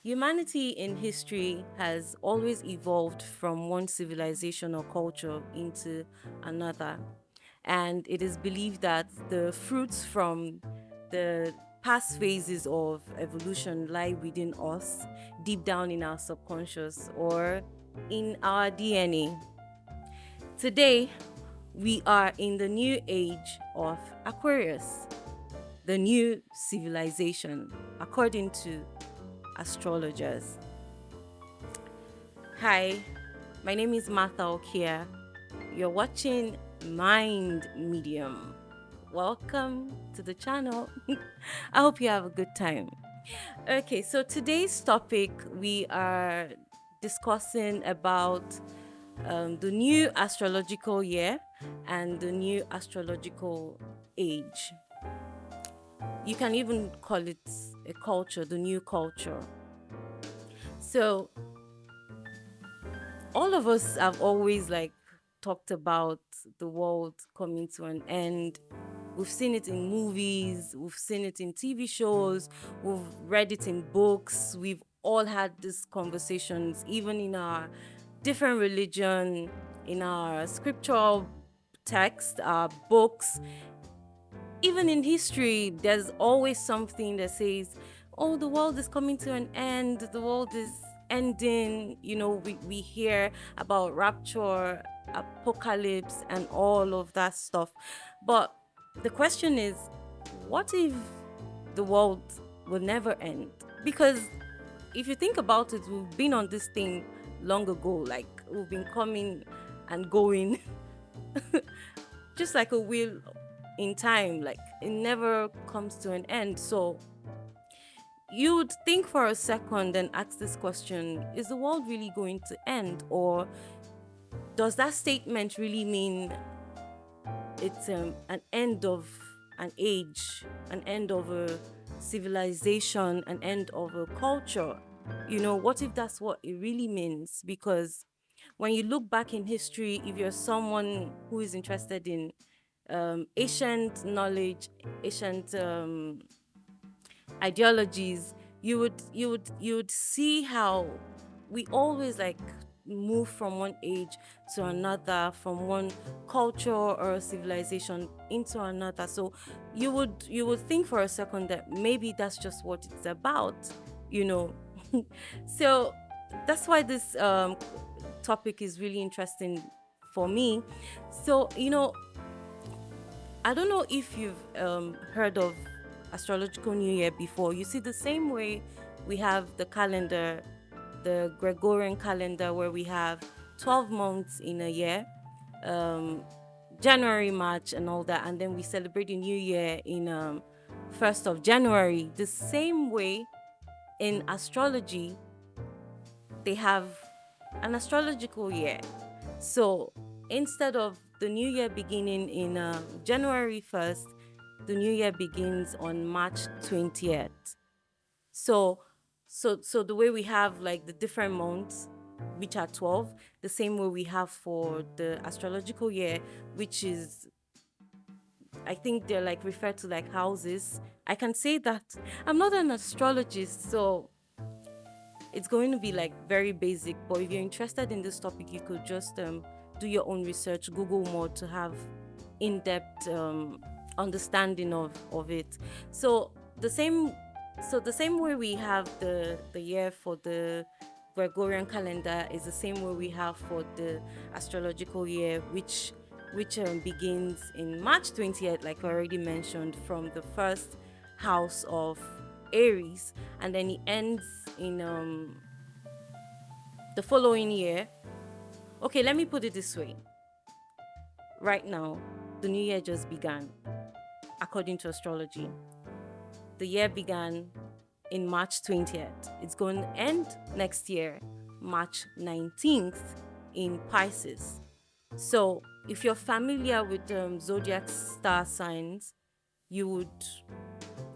Humanity in history has always evolved from one civilization or culture into another. And it is believed that the fruits from the past phases of evolution lie within us, deep down in our subconscious or in our DNA. Today, we are in the new age of Aquarius, the new civilization, according to astrologers. Hi, my name is Martha Okia. You're watching Mind Medium. Welcome to the channel. I hope you have a good time. Okay, so today's topic we are discussing about the new astrological year and the new astrological age. You can even call it a culture, the new culture. So, all of us have always talked about the world coming to an end. We've seen it in movies, we've seen it in TV shows, we've read it in books. We've all had these conversations, even in our different religion, in our scriptural text, our books, even in history. There's always something that says, oh, the world is coming to an end, the world is ending. We hear about rapture, apocalypse, and all of that stuff. But the question is, what if the world will never end? Because if you think about it, we've been on this thing long ago, like we've been coming and going just like a wheel in time, like it never comes to an end. So you would think for a second and ask this question: is the world really going to end? Or does that statement really mean it's an end of an age, an end of a civilization, an end of a culture? What if that's what it really means? Because when you look back in history, if you're someone who is interested in ancient knowledge, ancient ideologies, you would see how we always move from one age to another, from one culture or civilization into another. So you would think for a second that maybe that's just what it's about, you know. So that's why this topic is really interesting for me. So I don't know if you've heard of astrological new year before. You see, the same way we have the calendar, the Gregorian calendar, where we have 12 months in a year, um, January, March, and all that, and then we celebrate the new year in 1st of January. The same way in astrology, they have an astrological year. So instead of the new year beginning in January 1st, the new year begins on March 20th. So the way we have like the different months, which are 12, the same way we have for the astrological year, which is, I think they're like referred to like houses. I can say that I'm not an astrologist, so it's going to be like very basic. But if you're interested in this topic, you could just do your own research, Google more to have in-depth understanding of it. So the same way we have the year for the Gregorian calendar is the same way we have for the astrological year, which begins in March 20th, like I already mentioned, from the first house of Aries, and then it ends in the following year. Okay, let me put it this way. Right now, the new year just began, according to astrology. The year began in March 20th. It's going to end next year, March 19th, in Pisces. So, if you're familiar with Zodiac star signs, you would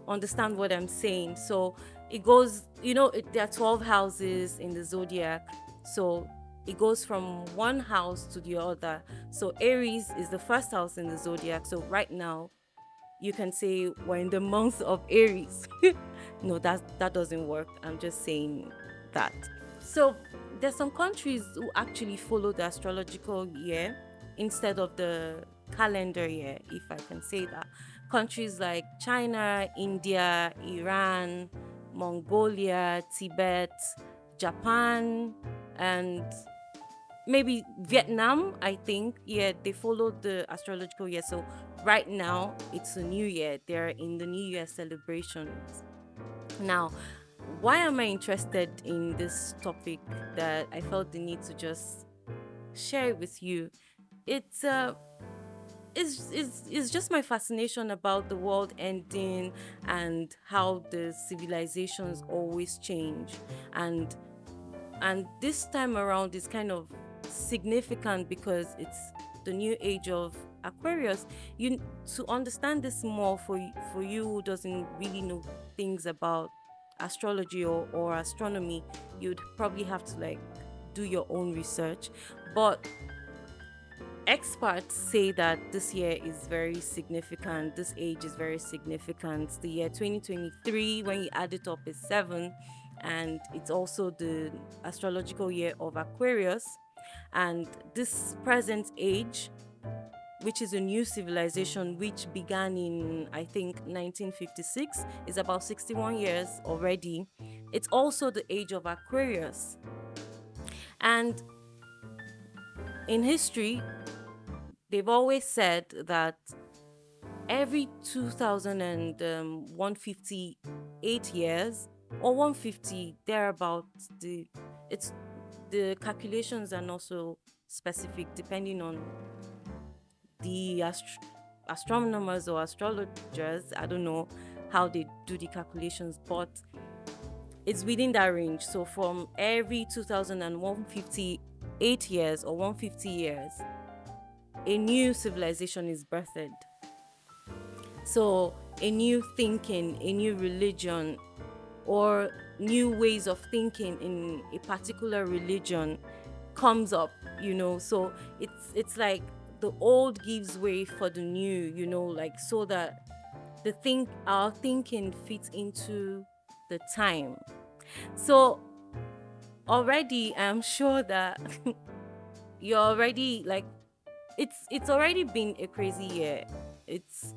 understand what I'm saying. So, it goes, there are 12 houses in the zodiac. So, it goes from one house to the other. So, Aries is the first house in the zodiac. So, right now, you can say we're in the month of Aries. No, that doesn't work. I'm just saying that. So there's some countries who actually follow the astrological year instead of the calendar year, if I can say that. Countries like China, India, Iran, Mongolia, Tibet, Japan, and maybe Vietnam, I think. Yeah, they follow the astrological year. So right now it's a new year. They're in the New Year celebrations. Now, why am I interested in this topic that I felt the need to just share it with you? It's it's just my fascination about the world ending and how the civilizations always change, and this time around is kind of significant because it's the new age of Aquarius. You To understand this more, for you who doesn't really know things about astrology or astronomy, you'd probably have to like do your own research. But experts say that this year is very significant. This age is very significant. The year 2023, when you add it up, is 7, and it's also the astrological year of Aquarius. And this present age, which is a new civilization which began in, I think, 1956, is about 61 years already. It's also the age of Aquarius. And in history, they've always said that every 2158 years or 150 thereabout, it's the calculations are not so specific depending on the astronomers or astrologers. I don't know how they do the calculations, but it's within that range. So from every 2158 years or 150 years, a new civilization is birthed. So a new thinking, a new religion, or new ways of thinking in a particular religion comes up, So it's like the old gives way for the new, like so that our thinking fits into the time. So already I'm sure that you're already like it's already been a crazy year. It's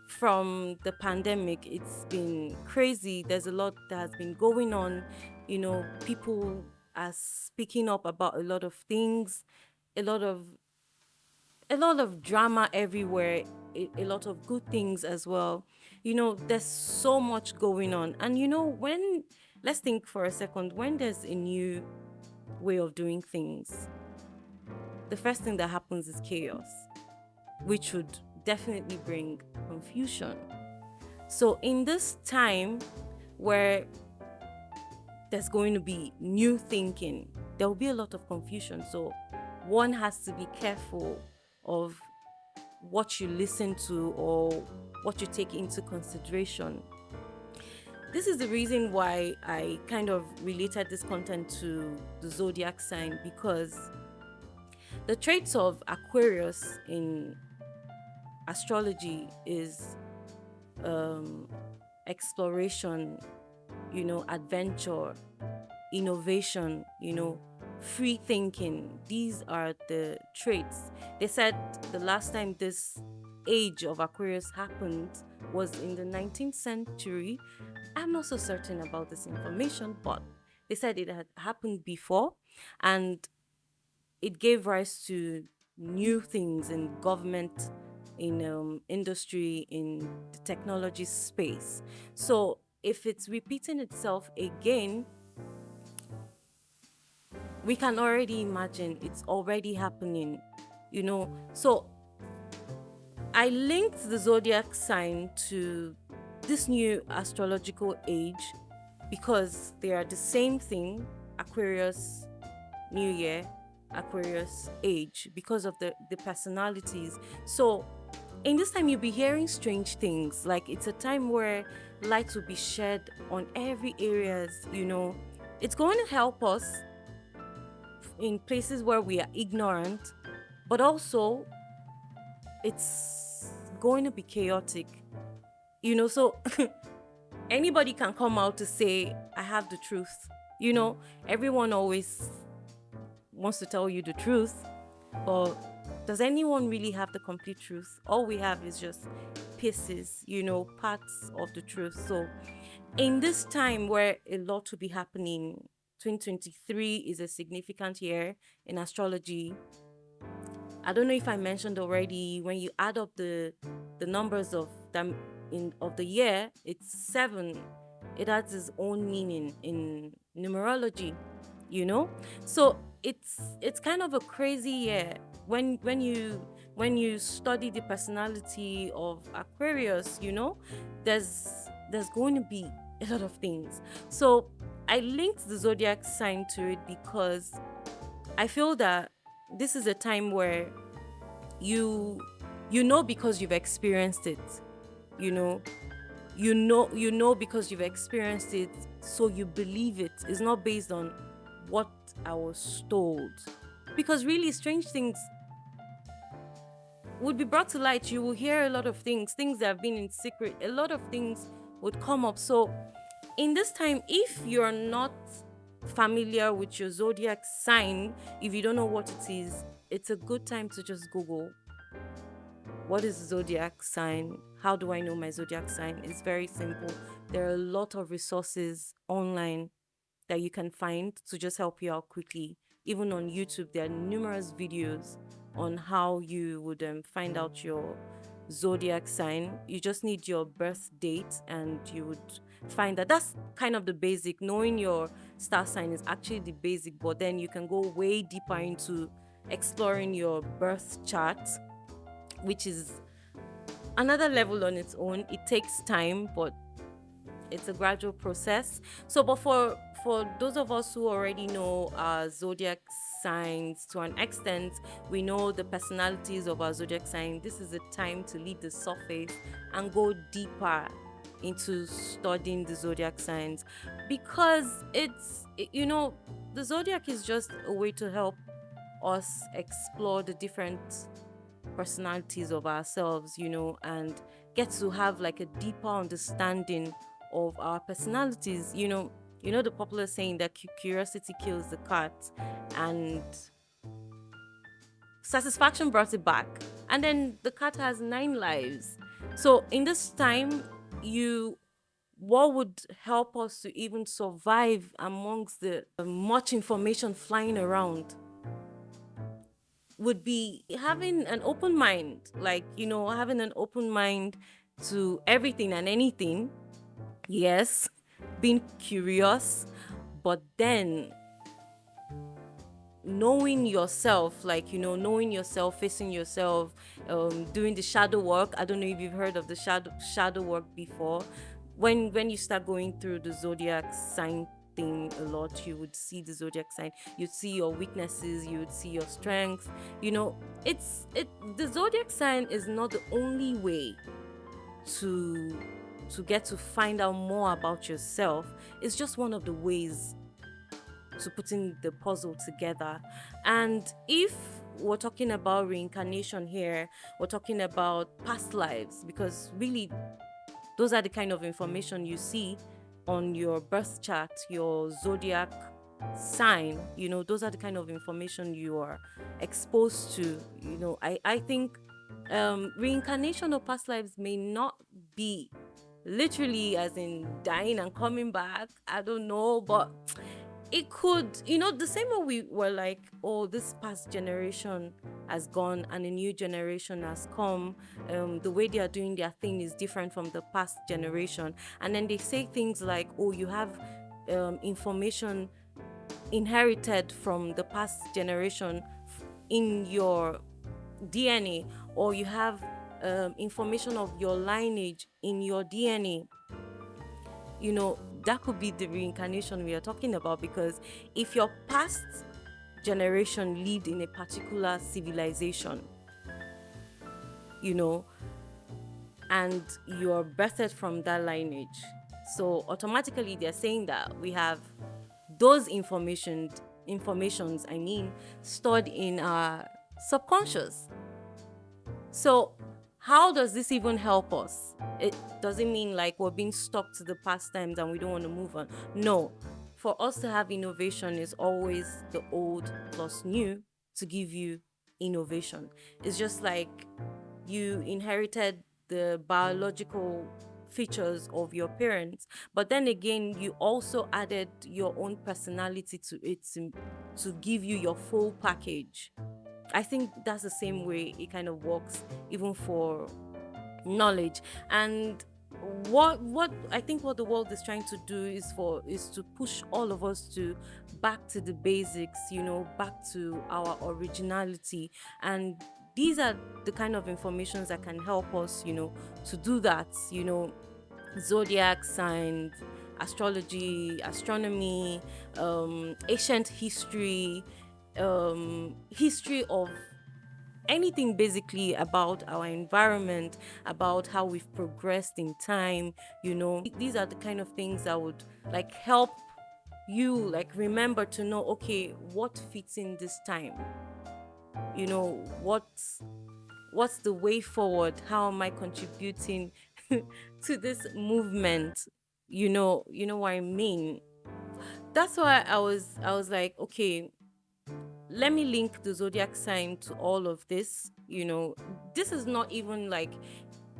from the pandemic, it's been crazy. There's a lot that has been going on. People are speaking up about a lot of things, a lot of drama everywhere, a lot of good things as well. There's so much going on. And when let's think for a second, when there's a new way of doing things, the first thing that happens is chaos, which would definitely bring confusion. So in this time where there's going to be new thinking, there will be a lot of confusion. So one has to be careful of what you listen to or what you take into consideration. This is the reason why I kind of related this content to the Zodiac sign, because the traits of Aquarius in astrology is exploration, adventure, innovation, free thinking. These are the traits. They said the last time this age of Aquarius happened was in the 19th century. I'm not so certain about this information, but they said it had happened before, and it gave rise to new things in government, in industry, in the technology space. So if it's repeating itself again, we can already imagine it's already happening, So I linked the zodiac sign to this new astrological age because they are the same thing: Aquarius New Year, Aquarius age, because of the personalities. So in this time, you'll be hearing strange things. Like, it's a time where light will be shed on every areas, It's going to help us in places where we are ignorant, but also it's going to be chaotic, So anybody can come out to say, I have the truth, Everyone always wants to tell you the truth, but does anyone really have the complete truth? All we have is just pieces, parts of the truth. So in this time where a lot will be happening, 2023 is a significant year in astrology. I don't know if I mentioned already, when you add up the numbers of them of the year, it's 7. It has its own meaning in numerology, you know? So it's kind of a crazy year. When you study the personality of Aquarius, there's going to be a lot of things. So I linked the zodiac sign to it because I feel that this is a time where you know because you've experienced it. You know, you know because you've experienced it, so you believe it. It's not based on what I was told. Because really strange things would be brought to light. You will hear a lot of things that have been in secret. A lot of things would come up. So in this time, if you're not familiar with your zodiac sign, if you don't know what it is, it's a good time to just Google what is zodiac sign. How do I know my zodiac sign? It's very simple. There are a lot of resources online that you can find to just help you out quickly. Even on YouTube, there are numerous videos on how you would find out your zodiac sign. You just need your birth date, and you would find that that's kind of the basic. Knowing your star sign is actually the basic, but then you can go way deeper into exploring your birth chart, which is another level on its own. It takes time, but it's a gradual process. So, but for those of us who already know our zodiac signs to an extent, we know the personalities of our zodiac sign. This is a time to leave the surface and go deeper into studying the zodiac signs, because the zodiac is just a way to help us explore the different personalities of ourselves, and get to have like a deeper understanding of our personalities. The popular saying that curiosity kills the cat, and satisfaction brought it back. And then the cat has 9 lives. So in this time, what would help us to even survive amongst the much information flying around would be having an open mind, having an open mind to everything and anything. Yes, being curious, but then knowing yourself, knowing yourself, facing yourself, doing the shadow work. I don't know if you've heard of the shadow work before. When you start going through the zodiac sign thing a lot, you would see the zodiac sign, you'd see your weaknesses, you would see your strengths. The zodiac sign is not the only way to get to find out more about yourself. It's just one of the ways to putting the puzzle together. And if we're talking about reincarnation here, we're talking about past lives, because really those are the kind of information you see on your birth chart, your zodiac sign. Those are the kind of information you are exposed to. I think reincarnation of past lives may not be literally as in dying and coming back. I don't know, but it could, the same way we were like, oh, this past generation has gone and a new generation has come. The way they are doing their thing is different from the past generation. And then they say things like, oh, you have information inherited from the past generation in your DNA, or you have information of your lineage in your DNA. That could be the reincarnation we are talking about, because if your past generation lived in a particular civilization, and you're birthed from that lineage, so automatically they're saying that we have those informations stored in our subconscious. So how does this even help us? It doesn't mean like we're being stuck to the past times and we don't want to move on. No. for us to have innovation is always the old plus new to give you innovation. It's just like you inherited the biological features of your parents, but then again you also added your own personality to it to give you your full package. I think that's the same way it kind of works even for knowledge. And what I think what the world is trying to do is to push all of us to back to the basics, back to our originality. And these are the kind of informations that can help us, to do that. Zodiac signs, astrology, astronomy, ancient history, history of anything basically about our environment, about how we've progressed in time. These are the kind of things that would like help you like remember to know, okay, what fits in this time, what's the way forward, how am I contributing to this movement, what I mean. That's why I was like, okay, let me link the zodiac sign to all of this. This is not even like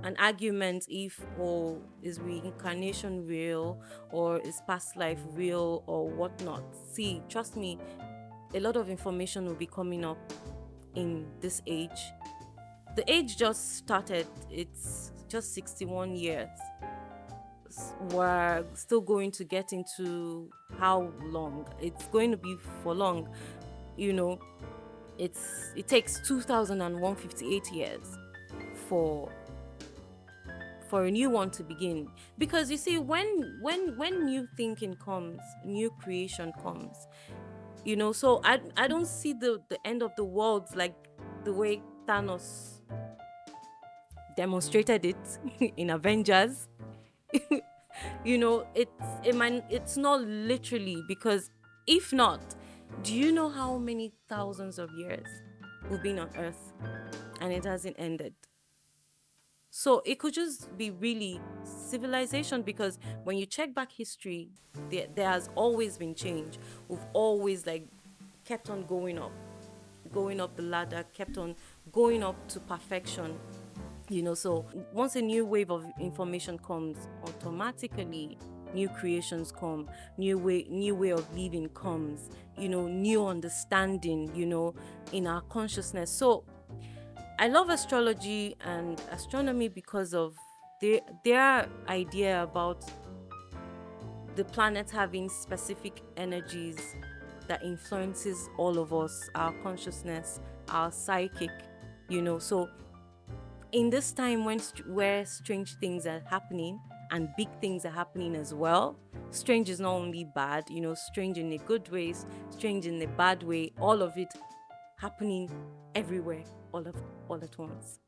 an argument if, oh, is reincarnation real, or is past life real, or whatnot. See, trust me, a lot of information will be coming up in this age. The age just started, it's just 61 years. We're still going to get into how long it's going to be for long. you know it takes 2158 years for a new one to begin. Because you see, when new thinking comes, new creation comes. So I don't see the end of the world like the way Thanos demonstrated it in Avengers. It's not literally, because if not, do you know how many thousands of years we've been on Earth and it hasn't ended? So it could just be really civilization, because when you check back history, there has always been change. We've always like kept on going up the ladder, kept on going up to perfection. So once a new wave of information comes, automatically new creations come, new way of living comes, new understanding, in our consciousness. So I love astrology and astronomy because of their idea about the planet having specific energies that influences all of us, our consciousness, our psychic. So in this time where strange things are happening and big things are happening as well. Strange is not only bad, strange in a good way, strange in a bad way, all of it happening everywhere, all at once.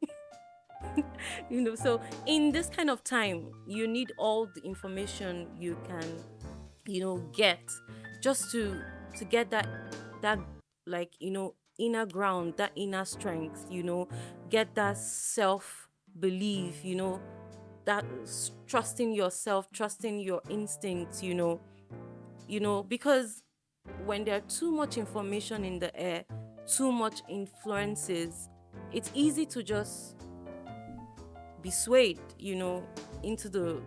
So in this kind of time, you need all the information you can, get, just to get that like, inner ground, that inner strength, get that self belief, that trusting yourself, trusting your instincts, because when there's too much information in the air, too much influences, it's easy to just be swayed, into the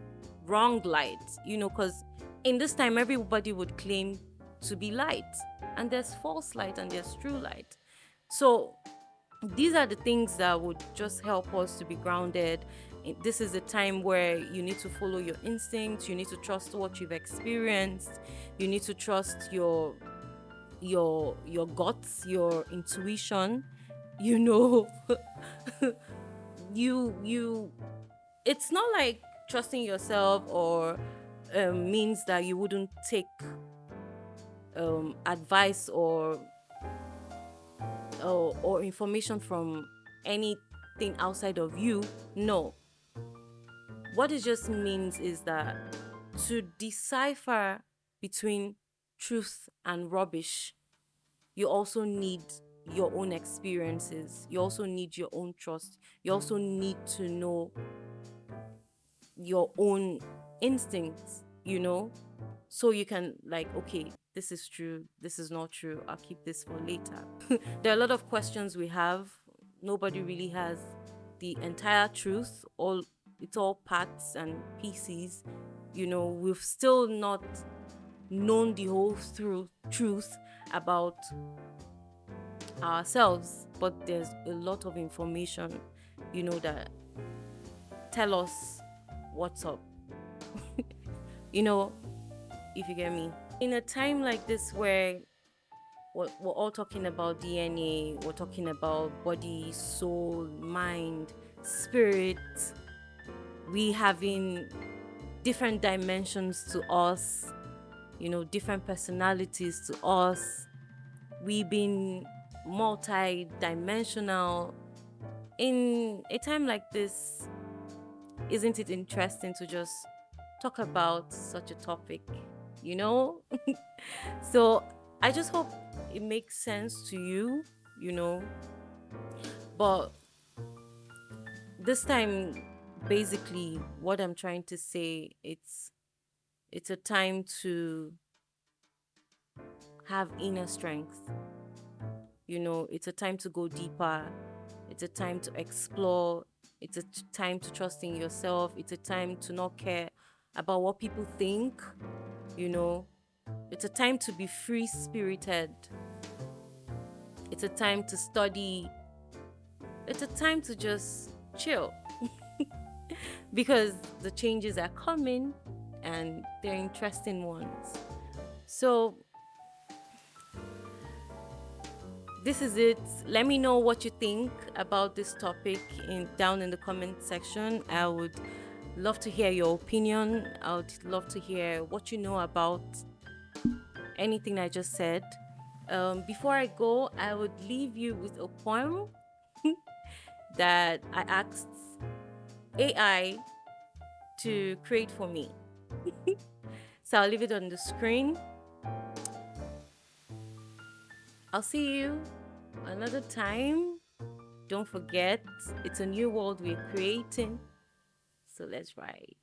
wrong light, because in this time everybody would claim to be light, and there's false light and there's true light. So these are the things that would just help us to be grounded. This is a time where you need to follow your instincts, you need to trust what you've experienced, you need to trust your guts, your intuition, you it's not like trusting yourself or means that you wouldn't take advice or information from anything outside of you. No, what it just means is that to decipher between truth and rubbish, you also need your own experiences, you also need your own trust, you also need to know your own instincts, so you can, like, okay, this is true, this is not true, I'll keep this for later. There are a lot of questions we have. Nobody really has the entire truth. All It's all parts and pieces. We've still not known the whole truth about ourselves, but there's a lot of information, that tell us what's up. you know if you get me. In a time like this where we're all talking about DNA, we're talking about body, soul, mind, spirit, we having different dimensions to us, different personalities to us, we being multi-dimensional. In a time like this, isn't it interesting to just talk about such a topic, you know? So I just hope it makes sense to you, you know. But this time, basically, what I'm trying to say, it's a time to have inner strength. It's a time to go deeper. It's a time to explore. It's a time to trust in yourself. It's a time to not care about what people think, you know. It's a time to be free spirited. It's a time to study. It's a time to just chill. Because the changes are coming and they're interesting ones. So this is it. Let me know what you think about this topic down in the comment section. I would love to hear your opinion. I would love to hear what you know about anything I just said. Before I go, I would leave you with a poem that I asked AI to create for me. So I'll leave it on the screen. I'll see you another time. Don't forget, it's a new world we're creating. So let's ride.